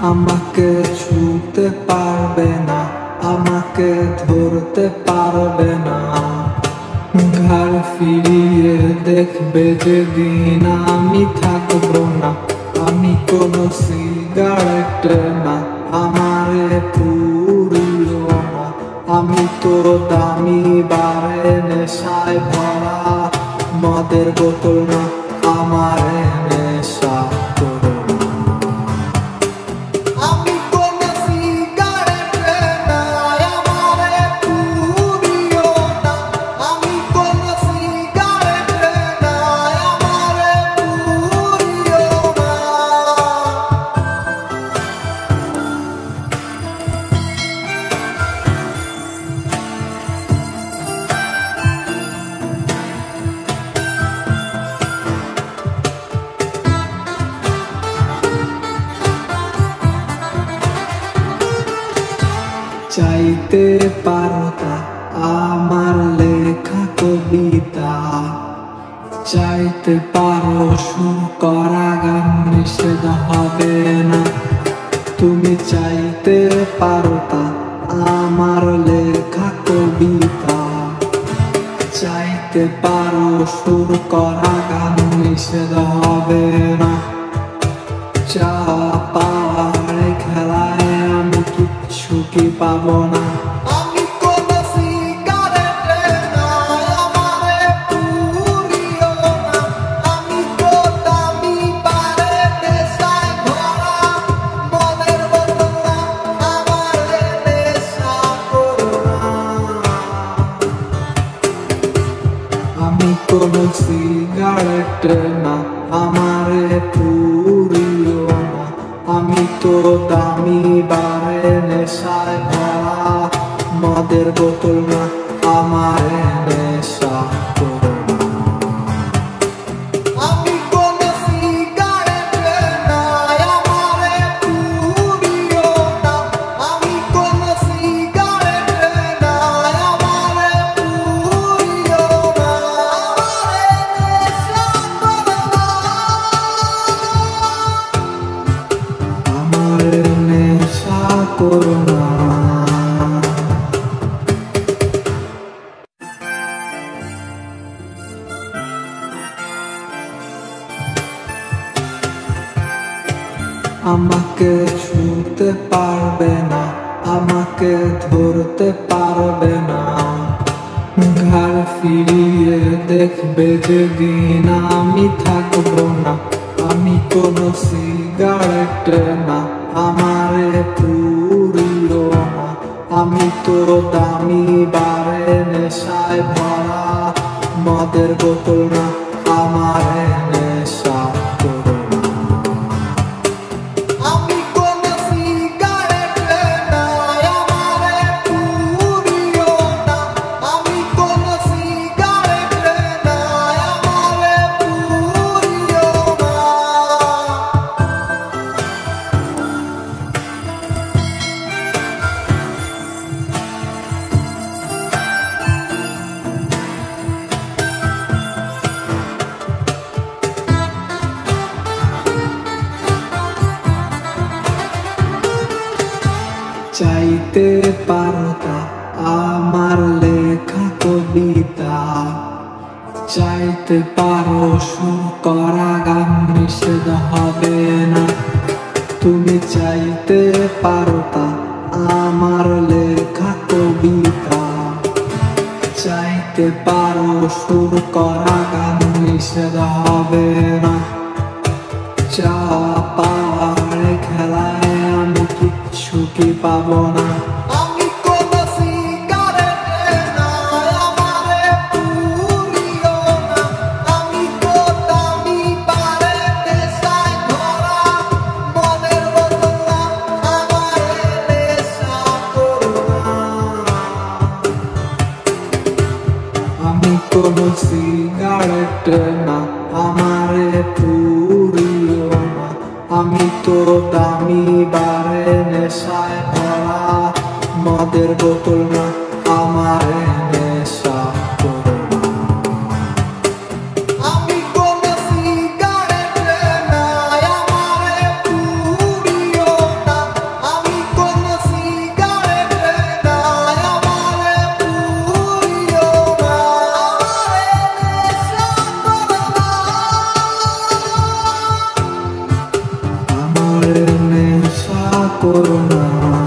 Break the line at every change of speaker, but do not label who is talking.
আমাকে ছুতে পারবে না, আমাকে ধরতে পারবে না। ঘাড় ফিরিয়ে দেখবে যেদিন আমি থাকবো না। আমি কোনো সিগারেট না, আমারে পুরিও না। আমি তো দামি বারে নেশায় ভরা মদের বোতল না, আমারে নেশা করো না। আমি কোনো সিগারেট না, আমারে পুরিও না। আমি কোনো সিগারেট না, আমারে পুরিও না। চাইতে পারো তা আমার লেখা কবিতা, চাইতে পারো সুর করা গান, নিষেধ হবে না। তুমি চাইতে পারো তা আমার লেখা কবিতা, চাইতে পারো সুর করা গান, নিষেধ হবে না। চা পাওয়ার খেলায় আমি কিচ্ছু কি পাবো না। আমি কোনো সিগারেট না, আমারে পুরিও না। আমি তো দামি বারে নেশায় ভরা মদের বোতল না, আমারে নেশা করো না। আমি কোনো সিগারেট না, আমারে পুরিও না। আমি তো দামি বারে নেশায় ভরা মদের বোতল না, আমারে নেশা করো না। আমি কোনো সিগারেট না, আমারে পুরিও না। আমি কোনো সিগারেট না, আমারে পুরিও না। আমারে নেশা করো না। আমারে নেশা করো না। আমাকে ছুতে পারবে না, আমাকে ধরতে পারবে না। ঘাড় ফিরিয়ে দেখবে যেদিন আমি থাকবো না। আমি কোনো সিগারেট না, আমারে পুরিও না। আমি তো দামি বারে নেশায় ভরা মদের বোতল না, আমারে নেশা করো না। আমি কোনো সিগারেট না, আমারে পুরিও না। আমি কোনো সিগারেট না, আমারে পুরিও না। চাইতে পারো তা আমার লেখা কবিতা, চাইতে পারো সুর করা গান, নিষেধ হবে না। তুমি চাইতে পারো তা আমার লেখা কবিতা, চাইতে পারো সুর করা গান, নিষেধ হবে না। চা পাওয়ার খেলায় আমি কিচ্ছু কি পাবো না। আমি কোনো সিগারেট না, আমারে পুরিও না। আমি তো দামি বারে নেশায় ভরা মদের বোতল না, আমারে নেশা করো না। আমি কোনো সিগারেট না, আমারে পুরিও না। আমি তো দামি বারে নেশায় ভরা মদের বোতল না, আমারে নেশা করো না। আমি কোনো সিগারেট না, আমারে পুরিও না। করো না।